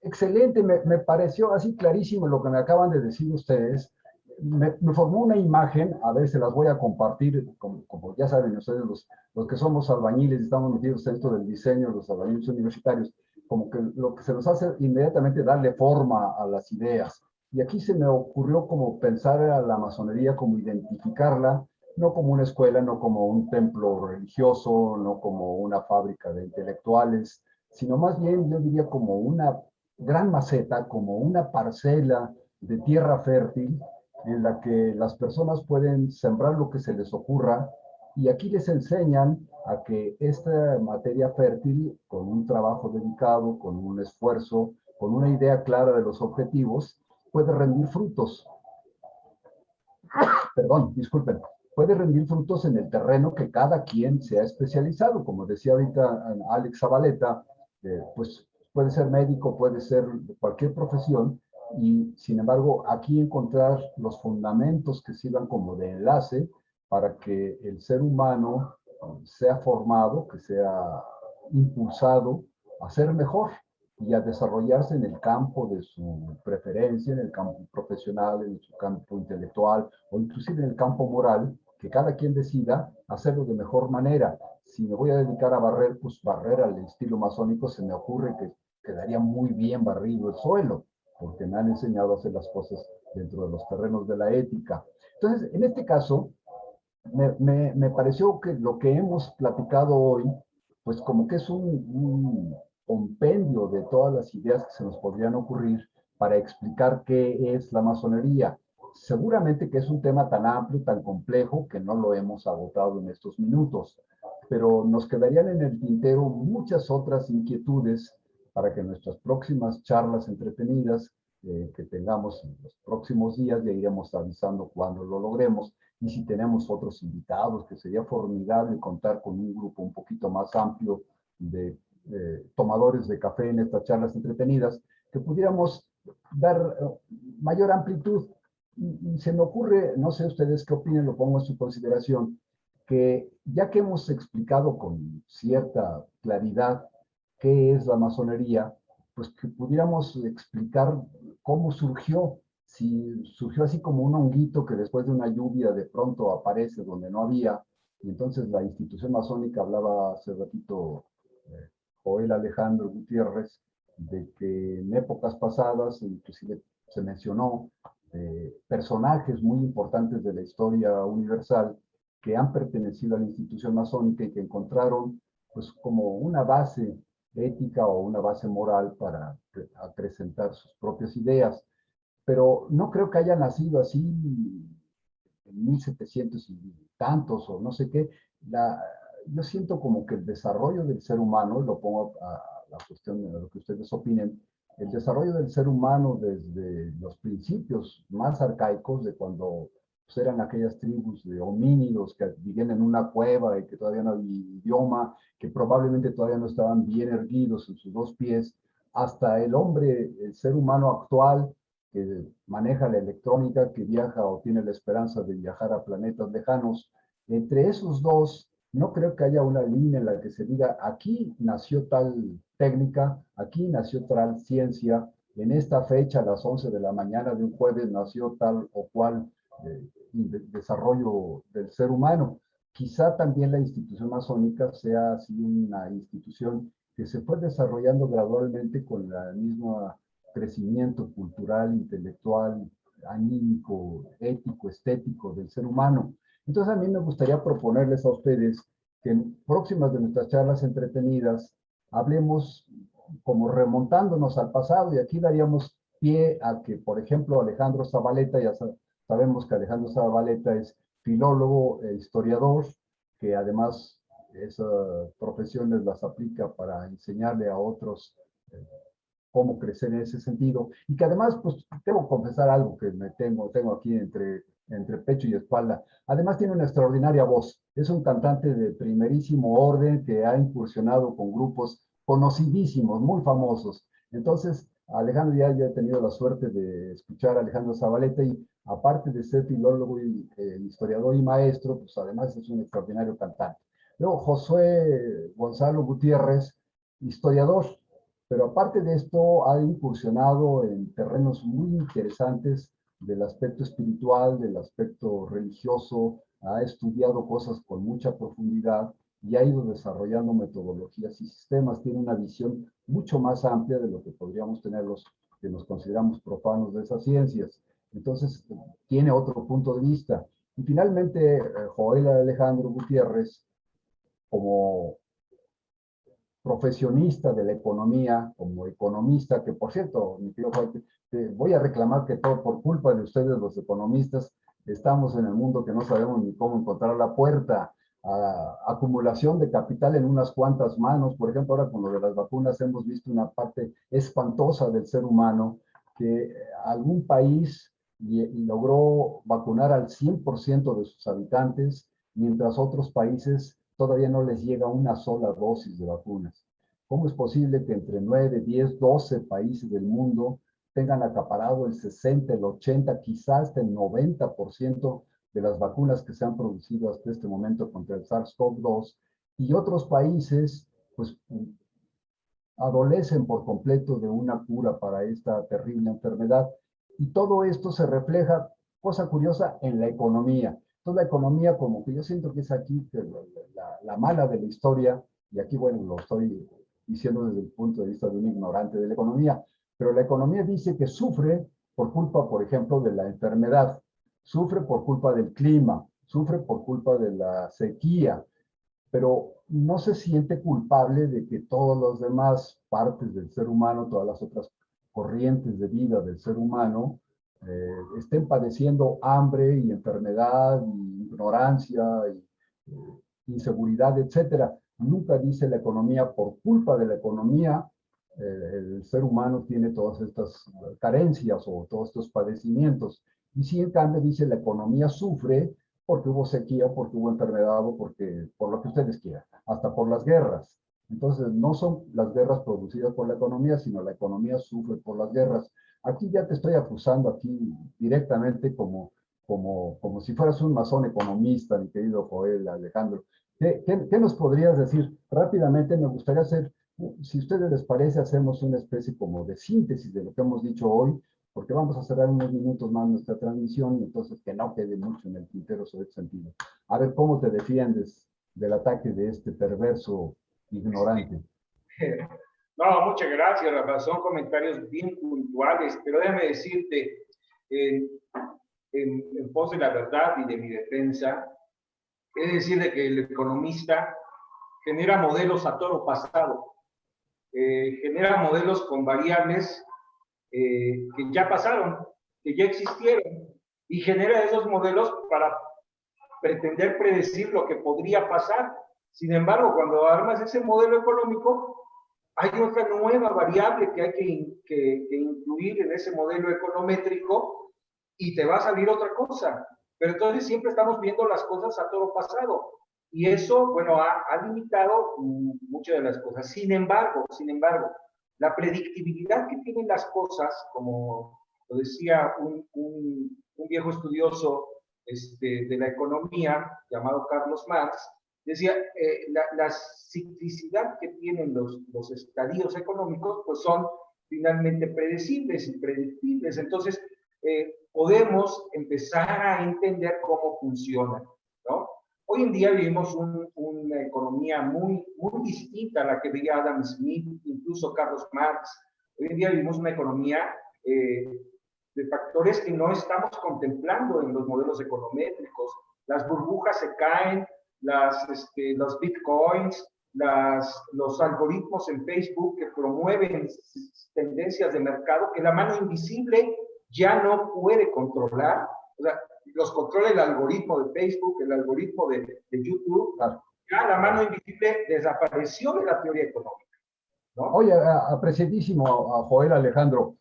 Excelente, me pareció así clarísimo lo que me acaban de decir ustedes. Me formó una imagen, a ver, se las voy a compartir, como ya saben ustedes, los que somos albañiles, estamos metidos en esto del diseño, los albañiles universitarios, como que lo que se nos hace inmediatamente darle forma a las ideas. Y aquí se me ocurrió como pensar a la masonería, como identificarla, no como una escuela, no como un templo religioso, no como una fábrica de intelectuales, sino más bien yo diría como una gran maceta, como una parcela de tierra fértil en la que las personas pueden sembrar lo que se les ocurra y aquí les enseñan a que esta materia fértil, con un trabajo dedicado, con un esfuerzo, con una idea clara de los objetivos, puede rendir frutos. Perdón, disculpen. Puede rendir frutos en el terreno que cada quien se ha especializado. Como decía ahorita Alex Zabaleta, pues puede ser médico, puede ser de cualquier profesión, y sin embargo aquí encontrar los fundamentos que sirvan como de enlace para que el ser humano sea formado, que sea impulsado a ser mejor y a desarrollarse en el campo de su preferencia, en el campo profesional, en su campo intelectual o inclusive en el campo moral, que cada quien decida hacerlo de mejor manera. Si me voy a dedicar a barrer, pues barrer al estilo masónico se me ocurre que quedaría muy bien barrido el suelo, porque me han enseñado a hacer las cosas dentro de los terrenos de la ética. Entonces, en este caso, me pareció que lo que hemos platicado hoy, pues como que es un compendio de todas las ideas que se nos podrían ocurrir para explicar qué es la masonería. Seguramente que es un tema tan amplio, tan complejo, que no lo hemos agotado en estos minutos, pero nos quedarían en el tintero muchas otras inquietudes para que nuestras próximas charlas entretenidas que tengamos en los próximos días, ya iremos avisando cuando lo logremos, y si tenemos otros invitados, que sería formidable contar con un grupo un poquito más amplio de tomadores de café en estas charlas entretenidas, que pudiéramos dar mayor amplitud. Y se me ocurre, no sé ustedes qué opinen, lo pongo en su consideración, que ya que hemos explicado con cierta claridad qué es la masonería, pues que pudiéramos explicar cómo surgió, si surgió así como un honguito que después de una lluvia de pronto aparece donde no había, y entonces la institución masónica, hablaba hace ratito Joel Alejandro Gutiérrez, de que en épocas pasadas, inclusive se mencionó personajes muy importantes de la historia universal que han pertenecido a la institución masónica y que encontraron pues como una base ética o una base moral para acrecentar sus propias ideas. Pero no creo que haya nacido así en 1700 y tantos o no sé qué. Yo siento como que el desarrollo del ser humano, lo pongo a la cuestión de lo que ustedes opinen, el desarrollo del ser humano desde los principios más arcaicos de cuando pues, eran aquellas tribus de homínidos que vivían en una cueva y que todavía no había idioma, que probablemente todavía no estaban bien erguidos en sus dos pies, hasta el hombre, el ser humano actual, que maneja la electrónica, que viaja o tiene la esperanza de viajar a planetas lejanos. Entre esos dos, no creo que haya una línea en la que se diga, aquí nació tal técnica, aquí nació tal ciencia, en esta fecha, a las 11 de la mañana de un jueves, nació tal o cual desarrollo del ser humano. Quizá también la institución masónica sea así una institución que se fue desarrollando gradualmente con la misma crecimiento cultural, intelectual, anímico, ético, estético del ser humano. Entonces a mí me gustaría proponerles a ustedes que en próximas de nuestras charlas entretenidas hablemos como remontándonos al pasado, y aquí daríamos pie a que, por ejemplo, Alejandro Zavaleta, ya sabemos que Alejandro Zavaleta es filólogo e historiador, que además esas profesiones las aplica para enseñarle a otros cómo crecer en ese sentido, y que además, pues, debo confesar algo que tengo aquí entre pecho y espalda. Además tiene una extraordinaria voz. Es un cantante de primerísimo orden que ha incursionado con grupos conocidísimos, muy famosos. Entonces, Alejandro, ya he tenido la suerte de escuchar a Alejandro Zavaleta, y aparte de ser filólogo y historiador y maestro, pues además es un extraordinario cantante. Luego, Josué Gonzalo Gutiérrez, historiador, pero aparte de esto ha incursionado en terrenos muy interesantes del aspecto espiritual, del aspecto religioso, ha estudiado cosas con mucha profundidad y ha ido desarrollando metodologías y sistemas. Tiene una visión mucho más amplia de lo que podríamos tener los que nos consideramos profanos de esas ciencias. Entonces, tiene otro punto de vista. Y finalmente, Joel Alejandro Gutiérrez, como profesionista de la economía, como economista, que por cierto, mi querido Juan, te voy a reclamar que todo por culpa de ustedes los economistas, estamos en el mundo que no sabemos ni cómo encontrar la puerta. Acumulación de capital en unas cuantas manos. Por ejemplo, ahora con lo de las vacunas hemos visto una parte espantosa del ser humano, que algún país logró vacunar al 100% de sus habitantes, mientras otros países todavía no les llega una sola dosis de vacunas. ¿Cómo es posible que entre 9, 10, 12 países del mundo tengan acaparado el 60, el 80, quizás hasta el 90% de las vacunas que se han producido hasta este momento contra el SARS-CoV-2, y otros países pues adolecen por completo de una cura para esta terrible enfermedad? Y todo esto se refleja, cosa curiosa, en la economía. Entonces la economía, como que yo siento que es aquí la mala de la historia, y aquí, bueno, lo estoy diciendo desde el punto de vista de un ignorante de la economía, pero la economía dice que sufre por culpa, por ejemplo, de la enfermedad, sufre por culpa del clima, sufre por culpa de la sequía, pero no se siente culpable de que todas las demás partes del ser humano, todas las otras corrientes de vida del ser humano, estén padeciendo hambre y enfermedad y ignorancia y inseguridad, etcétera. Nunca dice la economía, por culpa de la economía, el ser humano tiene todas estas carencias o todos estos padecimientos. Y sí, en cambio, dice la economía sufre porque hubo sequía, porque hubo enfermedad o porque, por lo que ustedes quieran, hasta por las guerras. Entonces, no son las guerras producidas por la economía, sino la economía sufre por las guerras. Aquí ya te estoy acusando aquí directamente como si fueras un masón economista, mi querido Joel Alejandro. ¿Qué nos podrías decir? Rápidamente me gustaría hacer, si a ustedes les parece, hacemos una especie como de síntesis de lo que hemos dicho hoy, porque vamos a cerrar unos minutos más nuestra transmisión, y entonces que no quede mucho en el tintero sobre este sentido. A ver, ¿cómo te defiendes del ataque de este perverso ignorante? No, muchas gracias, Rafa. Son comentarios bien puntuales, pero déjame decirte, en pos de la verdad y de mi defensa, es decir, de que el economista genera modelos a toro pasado, genera modelos con variables que ya pasaron, que ya existieron, y genera esos modelos para pretender predecir lo que podría pasar. Sin embargo, cuando armas ese modelo económico, hay otra nueva variable que hay que incluir en ese modelo econométrico, y te va a salir otra cosa. Pero entonces siempre estamos viendo las cosas a toro pasado. Y eso, bueno, ha limitado muchas de las cosas. Sin embargo, la predictibilidad que tienen las cosas, como lo decía un viejo estudioso de la economía llamado Carlos Marx, decía, la ciclicidad que tienen los estadios económicos, pues son finalmente predecibles y predictibles. Entonces, podemos empezar a entender cómo funcionan, ¿no? Hoy en día vivimos una economía muy distinta a la que veía Adam Smith, incluso Carlos Marx, Hoy en día vivimos una economía de factores que no estamos contemplando en los modelos econométricos. Las burbujas se caen, los bitcoins, los algoritmos en Facebook que promueven tendencias de mercado que la mano invisible ya no puede controlar. O sea, los controla el algoritmo de Facebook, el algoritmo de YouTube. Ya la mano invisible desapareció de la teoría económica, ¿no? Oye, apreciadísimo a Joel Alejandro,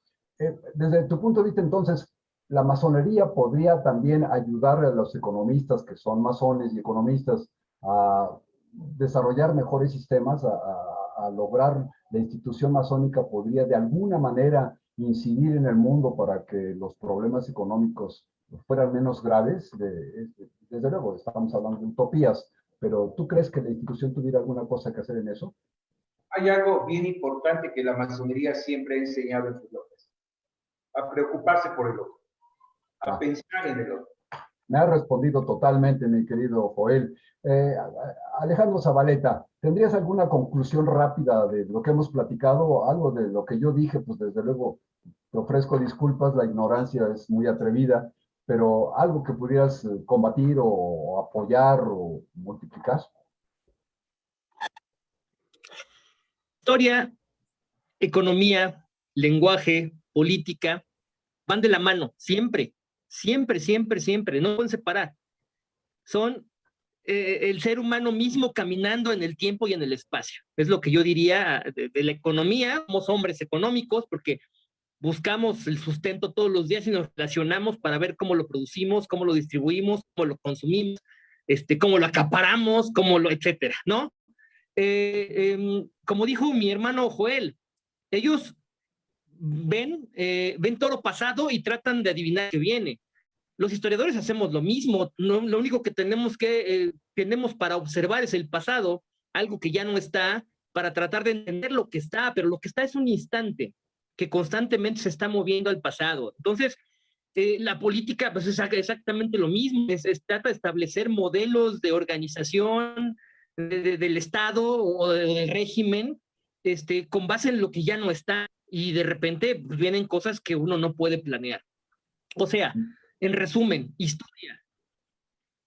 desde tu punto de vista, entonces, ¿la masonería podría también ayudar a los economistas que son masones y economistas a desarrollar mejores sistemas, a lograr la institución masónica podría de alguna manera incidir en el mundo para que los problemas económicos fueran menos graves? Desde luego, estamos hablando de utopías, pero ¿tú crees que la institución tuviera alguna cosa que hacer en eso? Hay algo bien importante que la masonería siempre ha enseñado en sus logros: a preocuparse por el otro, a pensar en el otro. Me ha respondido totalmente, mi querido Joel. Alejandro Zabaleta, ¿tendrías alguna conclusión rápida de lo que hemos platicado? Algo de lo que yo dije, pues desde luego te ofrezco disculpas, la ignorancia es muy atrevida, pero algo que pudieras combatir o apoyar o multiplicar. Historia, economía, lenguaje, política, van de la mano, siempre, siempre, siempre, siempre, no pueden separar. Son el ser humano mismo caminando en el tiempo y en el espacio. Es lo que yo diría de la economía. Somos hombres económicos porque buscamos el sustento todos los días y nos relacionamos para ver cómo lo producimos, cómo lo distribuimos, cómo lo consumimos, cómo lo acaparamos, etcétera, ¿no? Como dijo mi hermano Joel, ellos ven todo pasado y tratan de adivinar qué viene. Los historiadores hacemos lo mismo, no, lo único que tenemos para observar es el pasado, algo que ya no está, para tratar de entender lo que está, pero lo que está es un instante que constantemente se está moviendo al pasado. Entonces, la política pues, es exactamente lo mismo, trata de establecer modelos de organización del Estado o del régimen con base en lo que ya no está y de repente pues, vienen cosas que uno no puede planear. O sea, en resumen, historia,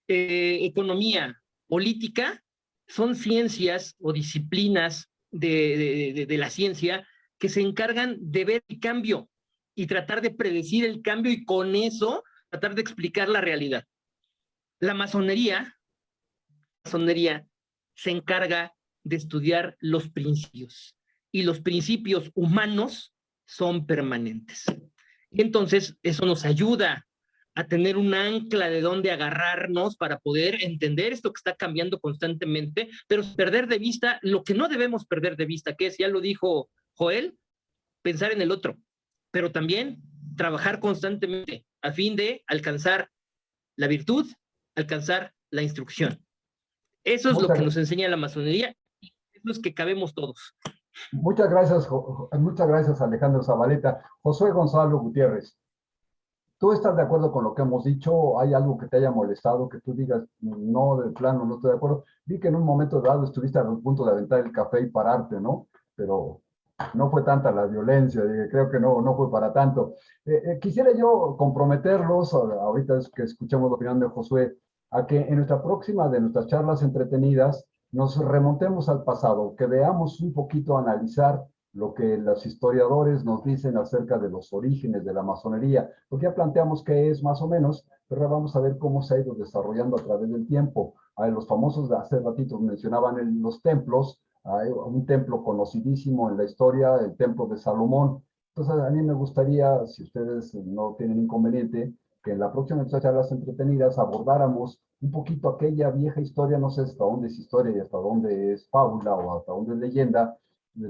economía, política, son ciencias o disciplinas de la ciencia que se encargan de ver el cambio y tratar de predecir el cambio y con eso tratar de explicar la realidad. La masonería se encarga de estudiar los principios y los principios humanos son permanentes. Y entonces eso nos ayuda a tener un ancla de dónde agarrarnos para poder entender esto que está cambiando constantemente, pero perder de vista lo que no debemos perder de vista, que es, ya lo dijo Joel, pensar en el otro, pero también trabajar constantemente a fin de alcanzar la virtud, alcanzar la instrucción. Eso es lo que nos enseña la masonería y eso es que cabemos todos. Muchas gracias Alejandro Zabaleta. Josué Gonzalo Gutiérrez, ¿tú estás de acuerdo con lo que hemos dicho? ¿Hay algo que te haya molestado, que tú digas, no, de plano, no estoy de acuerdo? Vi que en un momento dado estuviste a punto de aventar el café y pararte, ¿no? Pero no fue tanta la violencia, creo que no fue para tanto. Quisiera yo comprometerlos, ahorita que escuchamos la opinión de Josué, a que en nuestra próxima de nuestras charlas entretenidas nos remontemos al pasado, que veamos un poquito, analizar lo que los historiadores nos dicen acerca de los orígenes de la masonería, porque ya planteamos qué es más o menos, pero vamos a ver cómo se ha ido desarrollando a través del tiempo. Los famosos de hace ratito mencionaban los templos, hay un templo conocidísimo en la historia, el templo de Salomón. Entonces a mí me gustaría, si ustedes no tienen inconveniente, que en la próxima de nuestras charlas entretenidas abordáramos un poquito aquella vieja historia, no sé hasta dónde es historia y hasta dónde es fábula o hasta dónde es leyenda,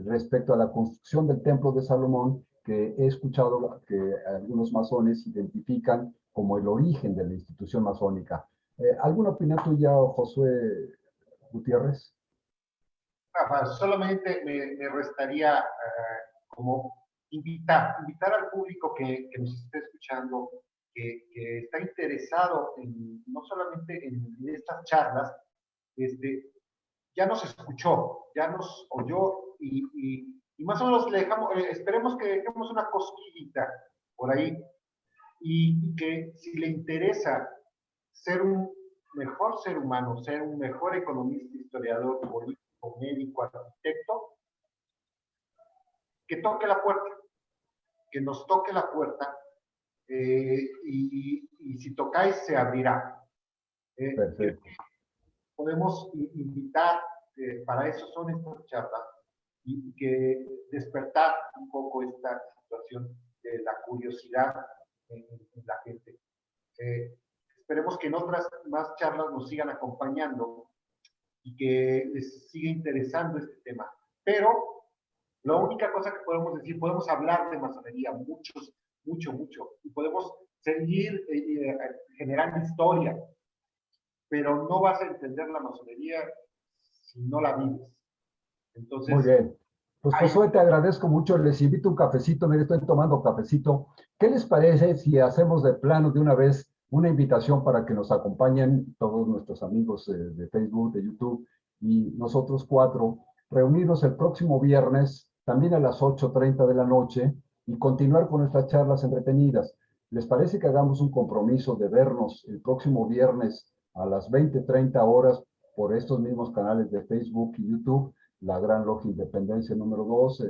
respecto a la construcción del templo de Salomón, que he escuchado que algunos masones identifican como el origen de la institución masónica. ¿Alguna opinión tuya, Josué Gutiérrez? Rafa, solamente me restaría como invitar al público que nos esté escuchando, que está interesado no solamente en estas charlas, ya nos escuchó, ya nos oyó y Y más o menos le dejamos, esperemos que dejemos una cosquillita por ahí y que si le interesa ser un mejor ser humano, ser un mejor economista, historiador, político, médico, arquitecto, que toque la puerta, que nos toque la puerta y si tocáis se abrirá. Perfecto. Podemos invitar, para eso son estas charlas, y que despertar un poco esta situación de la curiosidad en la gente. Esperemos que en otras más charlas nos sigan acompañando y que les siga interesando este tema. Pero la única cosa que podemos decir, podemos hablar de masonería mucho, y podemos seguir generando historia, pero no vas a entender la masonería si no la vives. Entonces, muy bien. Pues Josué, te agradezco mucho. Les invito un cafecito. Mire, estoy tomando cafecito. ¿Qué les parece si hacemos de plano de una vez una invitación para que nos acompañen todos nuestros amigos de Facebook, de YouTube y nosotros cuatro, reunirnos el próximo viernes, también a las 8:30 de la noche, y continuar con nuestras charlas entretenidas? ¿Les parece que hagamos un compromiso de vernos el próximo viernes a las 20:30 horas por estos mismos canales de Facebook y YouTube? La Gran Logia Independencia número 2,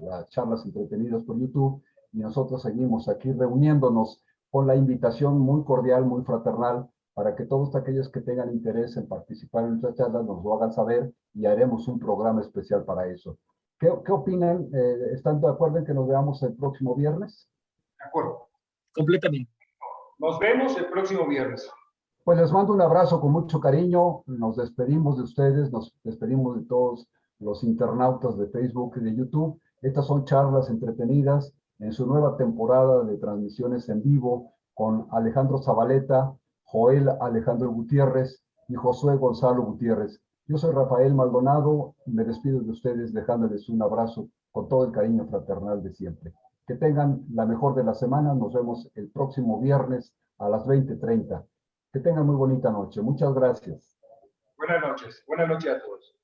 las charlas entretenidas por YouTube, y nosotros seguimos aquí reuniéndonos con la invitación muy cordial, muy fraternal, para que todos aquellos que tengan interés en participar en nuestras charlas nos lo hagan saber y haremos un programa especial para eso. ¿Qué opinan? ¿Están de acuerdo en que nos veamos el próximo viernes? de acuerdo. Completamente. Nos vemos el próximo viernes. Pues les mando un abrazo con mucho cariño. Nos despedimos de ustedes, nos despedimos de todos los internautas de Facebook y de YouTube. Estas son charlas entretenidas en su nueva temporada de transmisiones en vivo con Alejandro Zabaleta, Joel Alejandro Gutiérrez y Josué Gonzalo Gutiérrez. Yo soy Rafael Maldonado y me despido de ustedes dejándoles un abrazo con todo el cariño fraternal de siempre. Que tengan la mejor de la semana. Nos vemos el próximo viernes a las 20:30. Que tengan muy bonita noche. Muchas gracias. Buenas noches. Buenas noches a todos.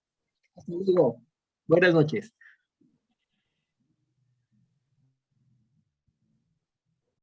Hasta luego. Buenas noches.